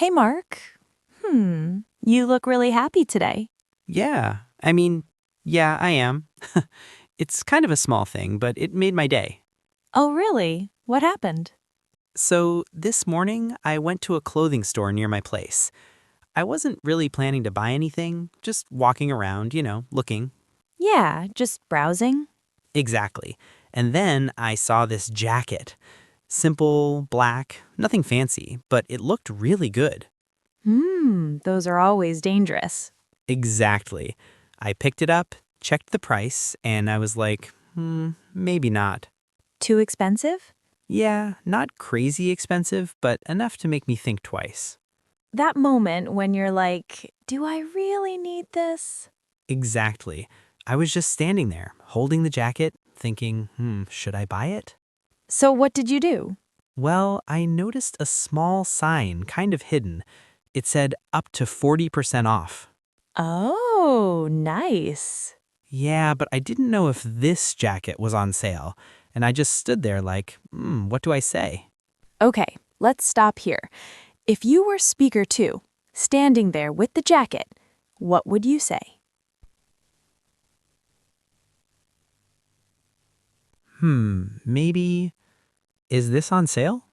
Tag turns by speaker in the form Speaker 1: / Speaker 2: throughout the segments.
Speaker 1: Hey, Mark. You look really happy today.
Speaker 2: Yeah, I am. It's kind of a small thing, but it made my day.
Speaker 1: Oh, really? What happened?
Speaker 2: So this morning, I went to a clothing store near my place. I wasn't really planning to buy anything, just walking around, looking.
Speaker 1: Yeah, just browsing.
Speaker 2: Exactly. And then I saw this jacket. Simple, black, nothing fancy, but it looked really good.
Speaker 1: Those are always dangerous.
Speaker 2: Exactly. I picked it up, checked the price, and I was like, maybe not.
Speaker 1: Too expensive?
Speaker 2: Yeah, not crazy expensive, but enough to make me think twice.
Speaker 1: That moment when you're like, do I really need this?
Speaker 2: Exactly. I was just standing there, holding the jacket, thinking, should I buy it?
Speaker 1: So what did you do?
Speaker 2: Well, I noticed a small sign, kind of hidden. It said up to 40% off.
Speaker 1: Oh, nice.
Speaker 2: Yeah, but I didn't know if this jacket was on sale, and I just stood there like, what do I say?
Speaker 1: Okay, let's stop here. If you were speaker two, standing there with the jacket, what would you say?
Speaker 2: Maybe, is this on sale?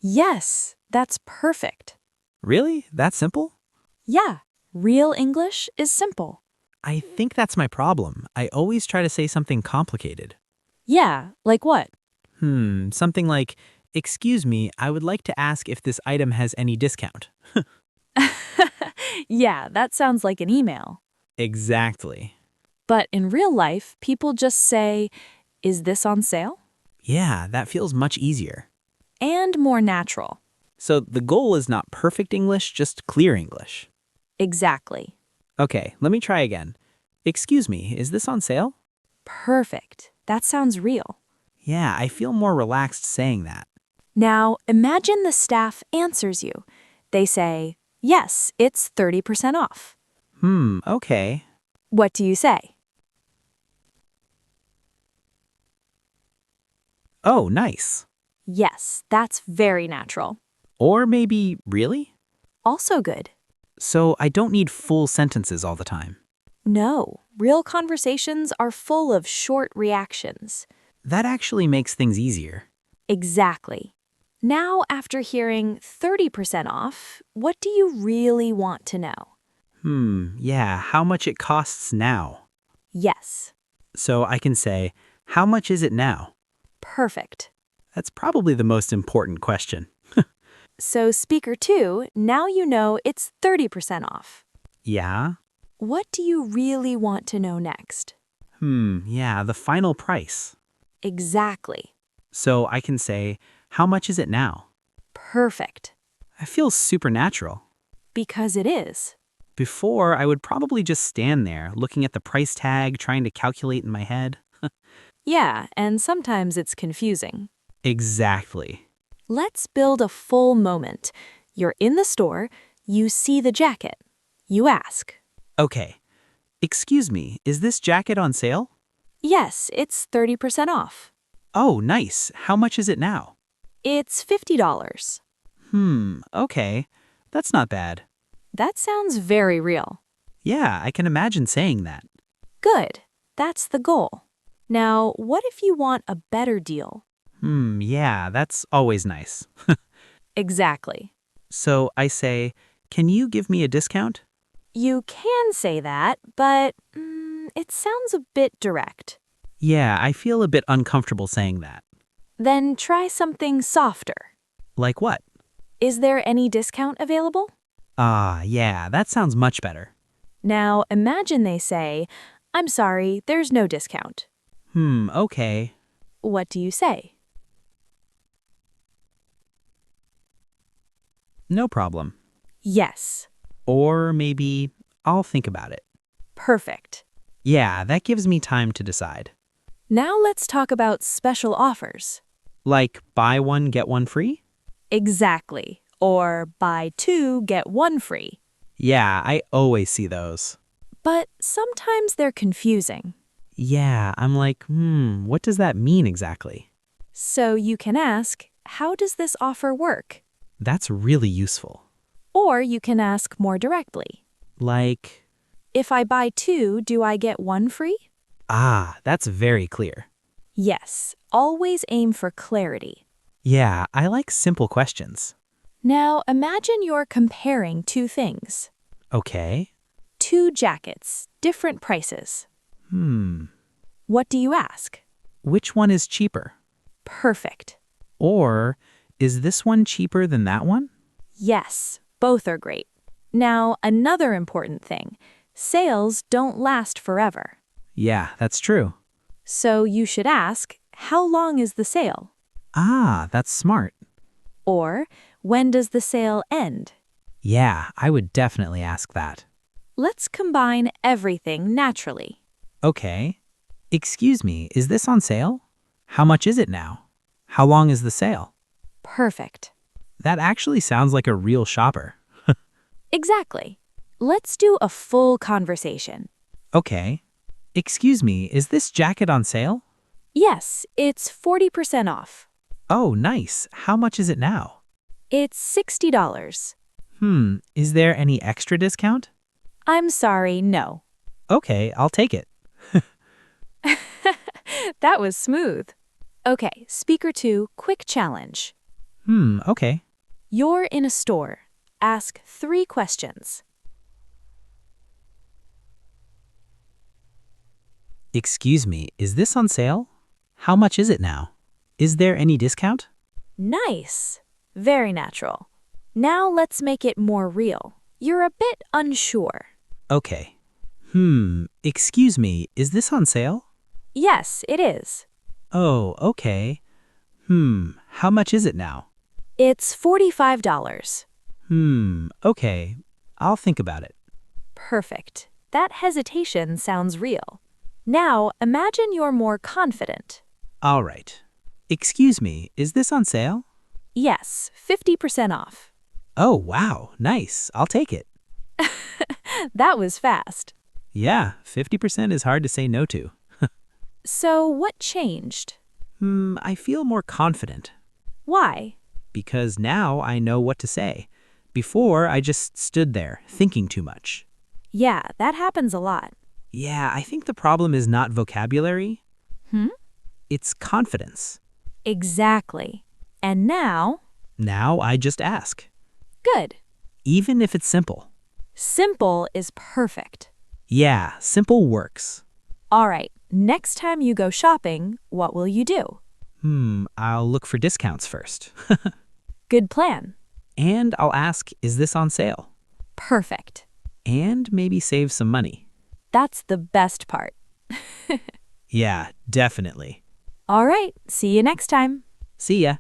Speaker 1: Yes, that's perfect.
Speaker 2: Really? That simple?
Speaker 1: Yeah, real English is simple.
Speaker 2: I think that's my problem. I always try to say something complicated.
Speaker 1: Yeah, like what?
Speaker 2: Something like, excuse me, I would like to ask if this item has any discount.
Speaker 1: Yeah, that sounds like an email.
Speaker 2: Exactly.
Speaker 1: But in real life, people just say, is this on sale?
Speaker 2: Yeah, that feels much easier.
Speaker 1: And more natural.
Speaker 2: So the goal is not perfect English, just clear English.
Speaker 1: Exactly.
Speaker 2: Okay, let me try again. Excuse me, is this on sale?
Speaker 1: Perfect. That sounds real.
Speaker 2: Yeah, I feel more relaxed saying that.
Speaker 1: Now, imagine the staff answers you. They say, yes, it's 30% off.
Speaker 2: Okay.
Speaker 1: What do you say?
Speaker 2: Oh, nice.
Speaker 1: Yes, that's very natural.
Speaker 2: Or maybe, really?
Speaker 1: Also good.
Speaker 2: So I don't need full sentences all the time.
Speaker 1: No, real conversations are full of short reactions.
Speaker 2: That actually makes things easier.
Speaker 1: Exactly. Now, after hearing 30% off, what do you really want to know?
Speaker 2: Yeah, how much it costs now.
Speaker 1: Yes,
Speaker 2: So I can say, how much is it now?
Speaker 1: perfect.
Speaker 2: That's probably the most important question.
Speaker 1: So, speaker two, now you know it's 30% off.
Speaker 2: Yeah?
Speaker 1: What do you really want to know next?
Speaker 2: Yeah, the final price.
Speaker 1: Exactly.
Speaker 2: So I can say, how much is it now?
Speaker 1: Perfect.
Speaker 2: I feel supernatural.
Speaker 1: Because it is.
Speaker 2: Before, I would probably just stand there, looking at the price tag, trying to calculate in my head.
Speaker 1: Yeah, and sometimes it's confusing.
Speaker 2: Exactly.
Speaker 1: Let's build a full moment. You're in the store, you see the jacket. You ask,
Speaker 2: Okay. Excuse me, is this jacket on sale?
Speaker 1: yes, it's 30% off.
Speaker 2: Oh, nice. How much is it now?
Speaker 1: It's $50.
Speaker 2: Okay. That's not bad.
Speaker 1: That sounds very real.
Speaker 2: Yeah, I can imagine saying that.
Speaker 1: Good. That's the goal. Now, what if you want a better deal?
Speaker 2: Yeah, that's always nice.
Speaker 1: Exactly.
Speaker 2: So I say, can you give me a discount?
Speaker 1: You can say that, but it sounds a bit direct.
Speaker 2: Yeah, I feel a bit uncomfortable saying that.
Speaker 1: Then try something softer.
Speaker 2: Like what?
Speaker 1: Is there any discount available?
Speaker 2: Yeah, that sounds much better.
Speaker 1: Now, imagine they say, I'm sorry, there's no discount.
Speaker 2: Okay.
Speaker 1: What do you say?
Speaker 2: No problem.
Speaker 1: Yes.
Speaker 2: Or maybe, I'll think about it.
Speaker 1: Perfect.
Speaker 2: Yeah, that gives me time to decide.
Speaker 1: Now let's talk about special offers.
Speaker 2: Like, buy one, get one free?
Speaker 1: Exactly. Or buy two, get one free.
Speaker 2: Yeah, I always see those.
Speaker 1: But sometimes they're confusing.
Speaker 2: Yeah, I'm like, what does that mean exactly?
Speaker 1: So you can ask, how does this offer work?
Speaker 2: That's really useful.
Speaker 1: Or you can ask more directly.
Speaker 2: Like,
Speaker 1: If I buy two, do I get one free?
Speaker 2: that's very clear.
Speaker 1: Yes, always aim for clarity.
Speaker 2: Yeah, I like simple questions.
Speaker 1: Now imagine you're comparing two things.
Speaker 2: Okay.
Speaker 1: Two jackets, different prices.
Speaker 2: Hmm.
Speaker 1: What do you ask?
Speaker 2: Which one is cheaper?
Speaker 1: Perfect.
Speaker 2: Or, is this one cheaper than that one?
Speaker 1: Yes, both are great. Now, another important thing. Sales don't last forever.
Speaker 2: Yeah, that's true.
Speaker 1: So you should ask, how long is the sale?
Speaker 2: That's smart.
Speaker 1: Or, when does the sale end?
Speaker 2: Yeah, I would definitely ask that.
Speaker 1: Let's combine everything naturally.
Speaker 2: Okay. Excuse me, is this on sale? How much is it now? How long is the sale?
Speaker 1: Perfect.
Speaker 2: That actually sounds like a real shopper.
Speaker 1: Exactly. Let's do a full conversation.
Speaker 2: Okay. Excuse me, is this jacket on sale?
Speaker 1: Yes, it's 40% off.
Speaker 2: Oh, nice. How much is it now?
Speaker 1: It's $60.
Speaker 2: Is there any extra discount?
Speaker 1: I'm sorry, no.
Speaker 2: Okay, I'll take it.
Speaker 1: That was smooth. Okay, speaker 2, quick challenge.
Speaker 2: Okay.
Speaker 1: You're in a store. Ask 3 questions.
Speaker 2: Excuse me, is this on sale? How much is it now? Is there any discount?
Speaker 1: Nice. Very natural. Now let's make it more real. You're a bit unsure.
Speaker 2: Okay. Excuse me, is this on sale?
Speaker 1: Yes, it is.
Speaker 2: Oh, okay. How much is it now?
Speaker 1: It's $45.
Speaker 2: Okay. I'll think about it.
Speaker 1: Perfect. That hesitation sounds real. Now imagine you're more confident.
Speaker 2: All right. Excuse me, is this on sale?
Speaker 1: Yes, 50% off.
Speaker 2: Oh, wow. Nice. I'll take it.
Speaker 1: That was fast.
Speaker 2: Yeah, 50% is hard to say no to.
Speaker 1: So what changed?
Speaker 2: I feel more confident
Speaker 1: Why?
Speaker 2: because now I know what to say. Before, I just stood there thinking too much.
Speaker 1: Yeah, that happens a lot.
Speaker 2: Yeah, I think the problem is not vocabulary.
Speaker 1: Hmm?
Speaker 2: It's confidence.
Speaker 1: Exactly. And now?
Speaker 2: Now I just ask,
Speaker 1: Good.
Speaker 2: even if it's simple.
Speaker 1: Simple is perfect.
Speaker 2: Yeah, simple works.
Speaker 1: All right, next time you go shopping, what will you do?
Speaker 2: I'll look for discounts first.
Speaker 1: Good plan.
Speaker 2: And I'll ask, is this on sale?
Speaker 1: Perfect.
Speaker 2: And maybe save some money.
Speaker 1: That's the best part.
Speaker 2: Yeah, definitely.
Speaker 1: All right, see you next time.
Speaker 2: See ya.